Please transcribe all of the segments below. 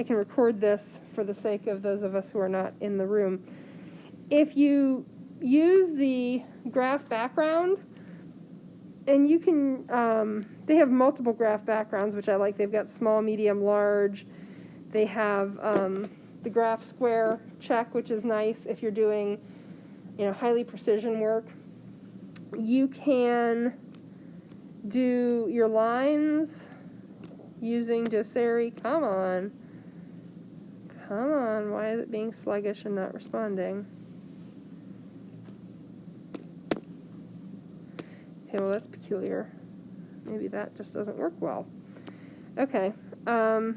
I can record this for the sake of those of us who are not in the room. If you use the graph background, and you can, they have multiple graph backgrounds, which I like. They've got small, medium, large. They have the graph square check, which is nice if you're doing, highly precision work. You can do your lines using Doceri. Come on, why is it being sluggish and not responding? Okay, well that's peculiar. Maybe that just doesn't work well. Okay. One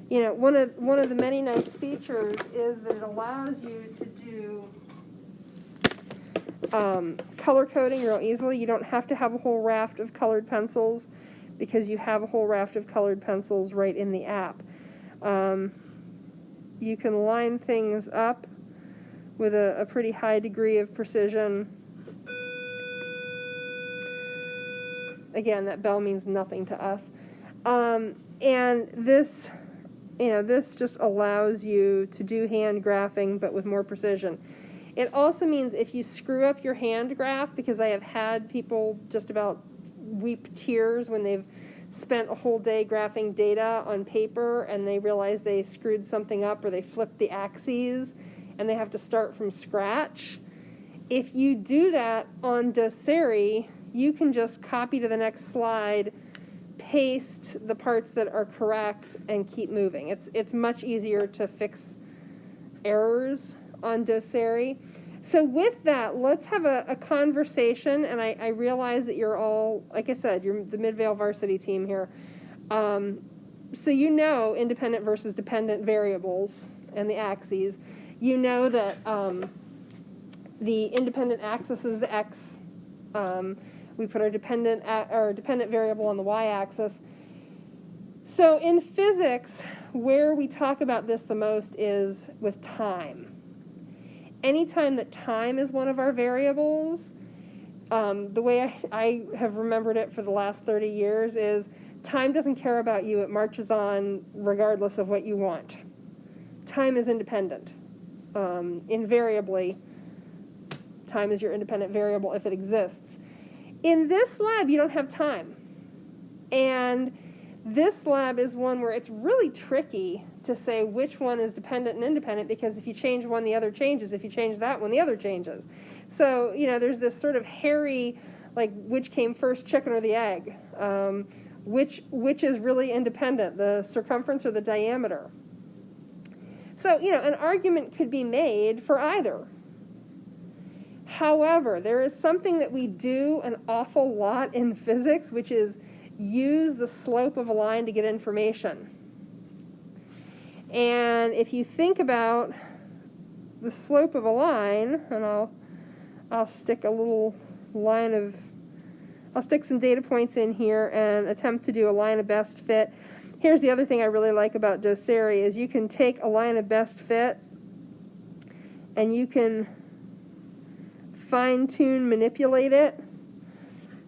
of the many nice features is that it allows you to do color coding real easily. You don't have to have a whole raft of colored pencils because you have a whole raft of colored pencils right in the app. You can line things up with a pretty high degree of precision. Again, that bell means nothing to us. And this, this just allows you to do hand graphing, but with more precision. It also means if you screw up your hand graph, because I have had people just about weep tears when they've spent a whole day graphing data on paper and they realize they screwed something up or they flipped the axes and they have to start from scratch. If you do that on Doceri, you can just copy to the next slide, paste the parts that are correct, and keep moving. It's much easier to fix errors on Doceri. So with that, let's have a conversation, and I realize that you're all, like I said, you're the Midvale varsity team here. So independent versus dependent variables and the axes. You know that the independent axis is the x. We put our dependent variable on the y-axis. So in physics, where we talk about this the most is with time. Anytime that time is one of our variables, the way I have remembered it for the last 30 years is time doesn't care about you. It marches on regardless of what you want. Time is independent. Invariably, time is your independent variable if it exists. In this lab, you don't have time. And this lab is one where it's really tricky to say which one is dependent and independent, because if you change one, the other changes. If you change that one, the other changes. So, there's this sort of hairy, like, which came first, chicken or the egg? Which is really independent, the circumference or the diameter? So, an argument could be made for either. However, there is something that we do an awful lot in physics, which is use the slope of a line to get information. And if you think about the slope of a line, and I'll stick a little I'll stick some data points in here and attempt to do a line of best fit. Here's the other thing I really like about Doceri is you can take a line of best fit and you can fine-tune, manipulate it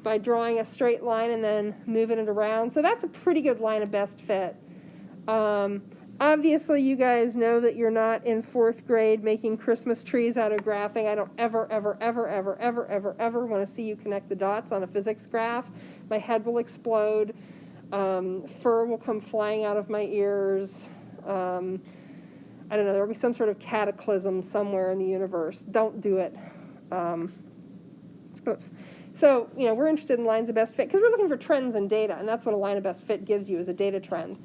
by drawing a straight line and then moving it around. So that's a pretty good line of best fit. Obviously, you guys know that you're not in 4th grade making Christmas trees out of graphing. I don't ever want to see you connect the dots on a physics graph. My head will explode. Fur will come flying out of my ears. I don't know, there will be some sort of cataclysm somewhere in the universe. Don't do it. Oops. So, we're interested in lines of best fit because we're looking for trends in data, and that's what a line of best fit gives you, is a data trend.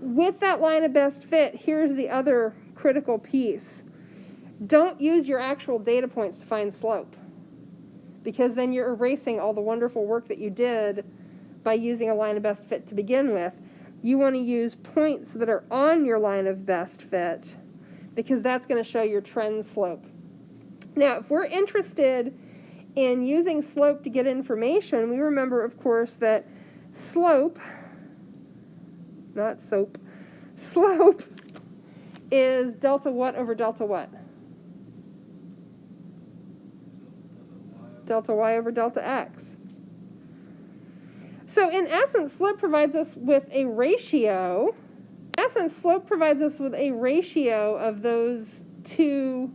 With that line of best fit, here's the other critical piece. Don't use your actual data points to find slope, because then you're erasing all the wonderful work that you did by using a line of best fit to begin with. You want to use points that are on your line of best fit, because that's going to show your trend slope. Now, if we're interested in using slope to get information, we remember, of course, that slope, not soap, slope is delta what over delta what? Delta y over delta x. So in essence, slope provides us with a ratio. In essence, slope provides us with a ratio of those two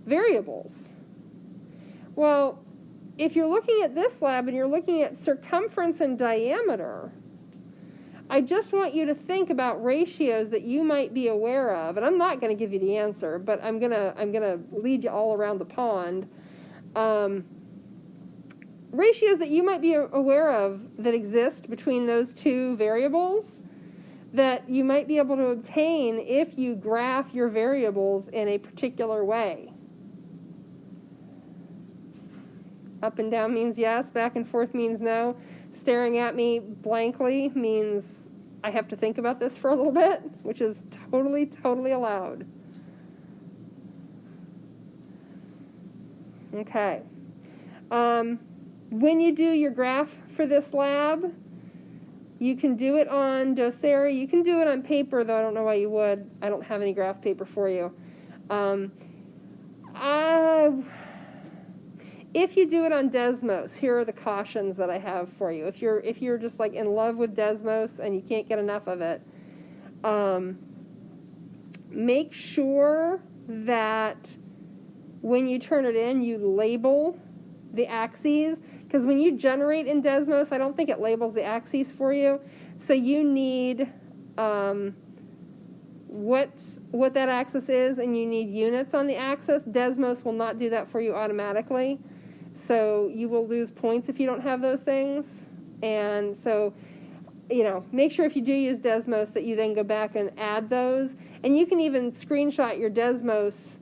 variables. Well, if you're looking at this lab and you're looking at circumference and diameter, I just want you to think about ratios that you might be aware of, and I'm not going to give you the answer, but I'm gonna lead you all around the pond. Ratios that you might be aware of that exist between those two variables that you might be able to obtain if you graph your variables in a particular way. Up and down means yes, back and forth means no. Staring at me blankly means I have to think about this for a little bit, which is totally, totally allowed. Okay. When you do your graph for this lab, you can do it on Docere. You can do it on paper, though I don't know why you would. I don't have any graph paper for you. If you do it on Desmos, here are the cautions that I have for you. If you're just like in love with Desmos and you can't get enough of it, make sure that when you turn it in, you label the axes, because when you generate in Desmos, I don't think it labels the axes for you. So you need what that axis is, and you need units on the axis. Desmos will not do that for you automatically. So you will lose points if you don't have those things. And so, make sure if you do use Desmos that you then go back and add those. And you can even screenshot your Desmos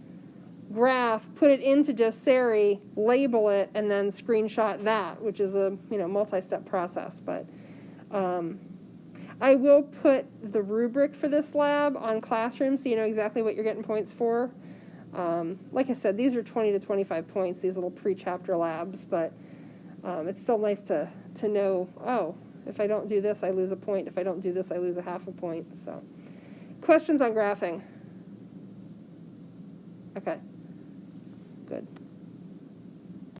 graph, put it into Docere, label it, and then screenshot that, which is a multi-step process. But I will put the rubric for this lab on Classroom so you know exactly what you're getting points for. Like I said, these are 20 to 25 points, these little pre-chapter labs, but it's still nice to know, oh, if I don't do this, I lose a point. If I don't do this, I lose a half a point. So, questions on graphing? Okay.